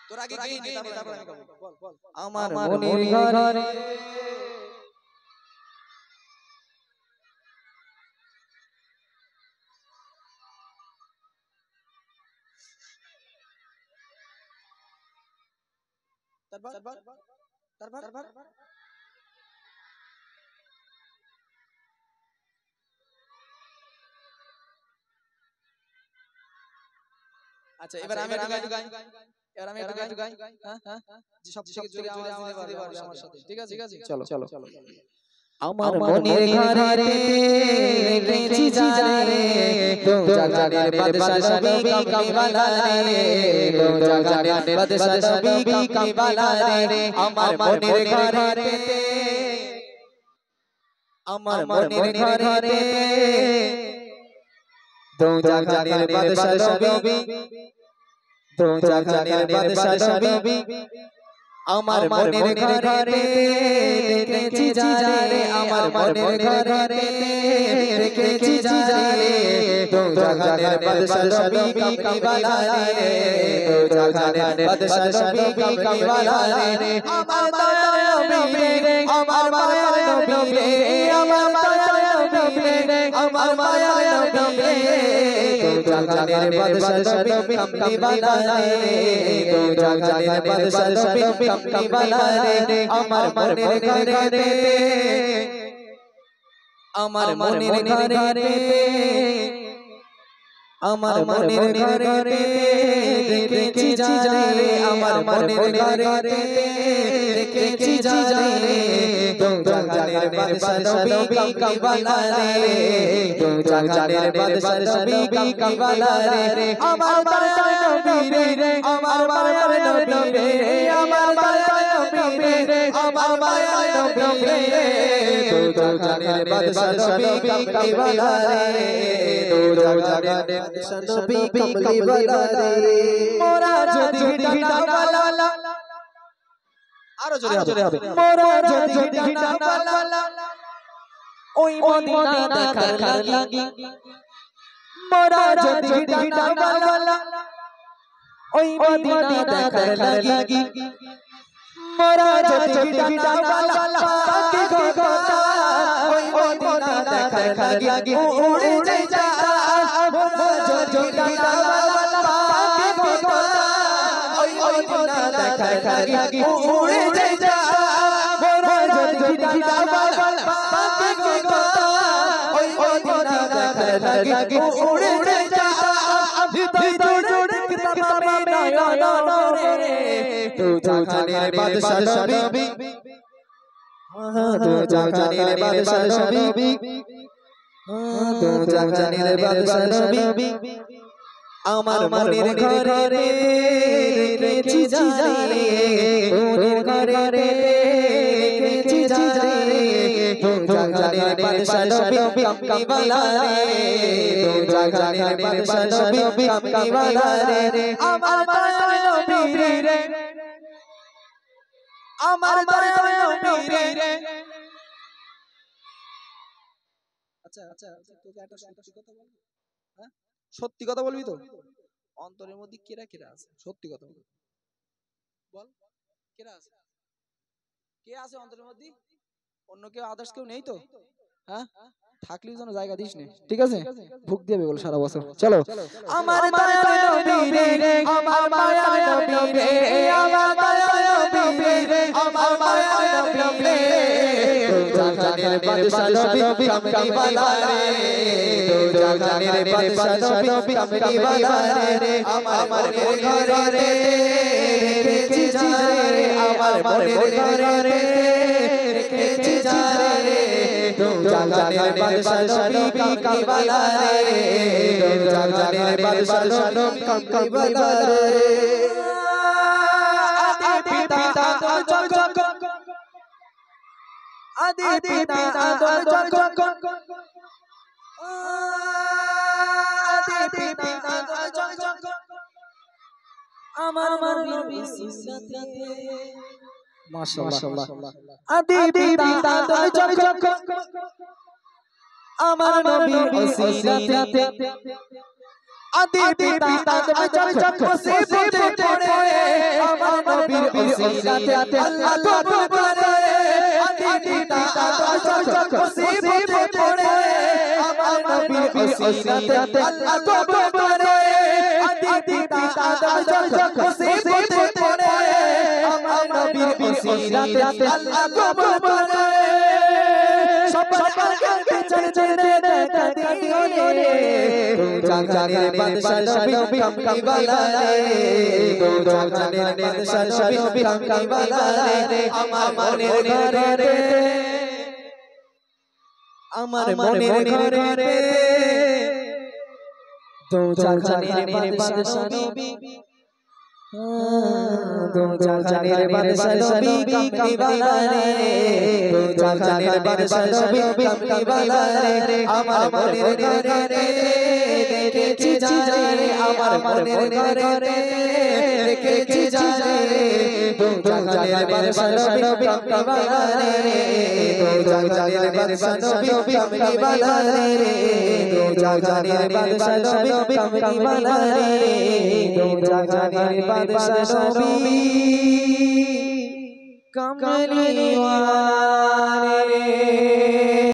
তোর আগে গেই নি, তারপর আমি গাবো। বল বল। আমার মনের ঘরে তারপর তারপর তারপর আচ্ছা এবার আমি একটু গাই। এবার আমি একটু গাই। হ্যাঁ হ্যাঁ যে সবথেকে জোরে আওয়াজ দিতে পারবে আমার সাথে। ঠিক আছে চলো চলো। আমার মনের ঘরে রেখেছি যারে তো জাগানের বাদশা নবী কামলিওয়ালা রে তো জাগানের বাদশা নবী কামলিওয়ালা রে আমার মনের ঘরে আমার মনের ঘরে তো জাগানের বাদশা নবী তো জাগানের বাদশা নবী আমার মনের ঘরে রেখেছি যারে আমার মনের ঘরে রেখেছি যারে তো জাগানের বাদশা নবী কামলিওয়ালা রে তো জাগানের বাদশা নবী কামলিওয়ালা রে আমার মায়ার নবী রে আমার মায়ার নবী রে আমার মায়ার নবী রে আমার মায়ার নবী রে তো জাগানের বাদশা নবী কামলিওয়ালা রে তো জাগানের বাদশা নবী কামলিওয়ালা রে আমার মনের ঘরে আমার মনের ঘরে আমার মনের ঘরে রেখেছি যারে আমার মনের ঘরে রেখেছি যারে তো জাগানের বাদশা নবী কামলিওয়ালা রে তো জাগানের বাদশা নবী কামলিওয়ালা রে আমার মায়ার নবী রে আমার মায়ার নবী রে আমার মায়ার নবী রে আমার মায়ার নবী রে তো জাগানের বাদশা নবী কামলিওয়ালা রে তো জাগানের বাদশা নবী কামলিওয়ালা রে মোরা যদি ডানাওয়ালা আরো জোরে হবে মোরা যদি ডানাওয়ালা ওই মদিনা দেখার লাগি মোরা যদি ডানাওয়ালা ওই মদিনা দেখার লাগি মোরা যদি ডানাওয়ালা পাখি গোটা ওই মদিনা দেখার লাগি উড়ে যা মোরা যদি ডানাওয়ালা পাখি গোটা ওই মদিনা দেখার লাগি উড়ে যা মোরা যদি ডানাওয়ালা পাখি গোটা ওই মদিনা দেখার লাগি উড়ে যা হৃদয় জোড়ে কিতাবে নয়ন রে তো জাগানের বাদশা নবী তো জাগানের বাদশা নবী তো জাগানের বাদশা নবী আমার মনের ঘরে রেখেছি যারে মনের ঘরে রেখেছি যারে তো জাগানের বাদশা নবী কামলিওয়ালা রে তো জাগানের বাদশা নবী কামলিওয়ালা রে আমার মায়ার নবী রে আমার মায়ার নবী রে আচ্ছা আচ্ছা তোকে একটা সত্যি কথা বলবো। হ্যাঁ সত্যি কথা বলবি তো? অন্তরের মধ্যে কেরা কেরা আছে সত্যি কথা বল। বল কেরা আছে? কে আছে অন্তরের মধ্যে? অন্য কেউ আদার্স কেউ নেই তো? হ্যাঁ থাকলেও যেন জায়গা দিস নে, ঠিক আছে? ভুক দিবে বল সারা বছর। চলো আমার মায়ার নবী রে আমার মায়ার নবী রে আমার মায়ার নবী রে আমার মায়ার নবী রে তো জাগানের বাদশা নবী কামলিওয়ালা রে তো জাগানের বাদশা নবী কামলিওয়ালা রে আমার মনের ঘরে রেখেছি যারে আমার মনের ঘরে রেখেছি যারে তো জাগানের বাদশা নবী কামলিওয়ালা রে তো জাগানের বাদশা নবী কামলিওয়ালা রে আদি পিতা জগৎ আদি পিতা জগৎ আদি পিতা জগৎ আমার নবী সুন্নতে মাশাআল্লাহ আদি পিতা জগৎ আমার নবীর ওসিলাতে আদি পিতা তাদের চক্ষু মুসিবতে পড়ে আমার নবীর ওসিলাতে আল্লাহ কবুল করে আদি পিতা তাদের চক্ষু মুসিবতে পড়ে আমার নবীর ওসিলাতে আল্লাহ কবুল করে আদি পিতা তাদের চক্ষু মুসিবতে পড়ে আমার নবীর ওসিলাতে আল্লাহ কবুল করে সবার কাছে চলে চলে দেখা দিও রে জানের বাদশা নবী কামকালা রে জানের বাদশা নবী কামকালা রে আমার মনের ঘরে রে আমার মনের ঘরে রে জানের বাদশা নবী জানের বাদশা নবী কামকালা রে জানের বাদশা নবী কামকালা রে আমার মনের ঘরে রে দেখেছি জানে আমার মনের ঘরে রে দেখেছি জানে জানের বাদশা নবী কামকালা রে জানের বাদশা নবী কামকালা রে জানের বাদশা নবী কামকালা রে জানের বাদশা নবী কামলি ওয়ালা রে।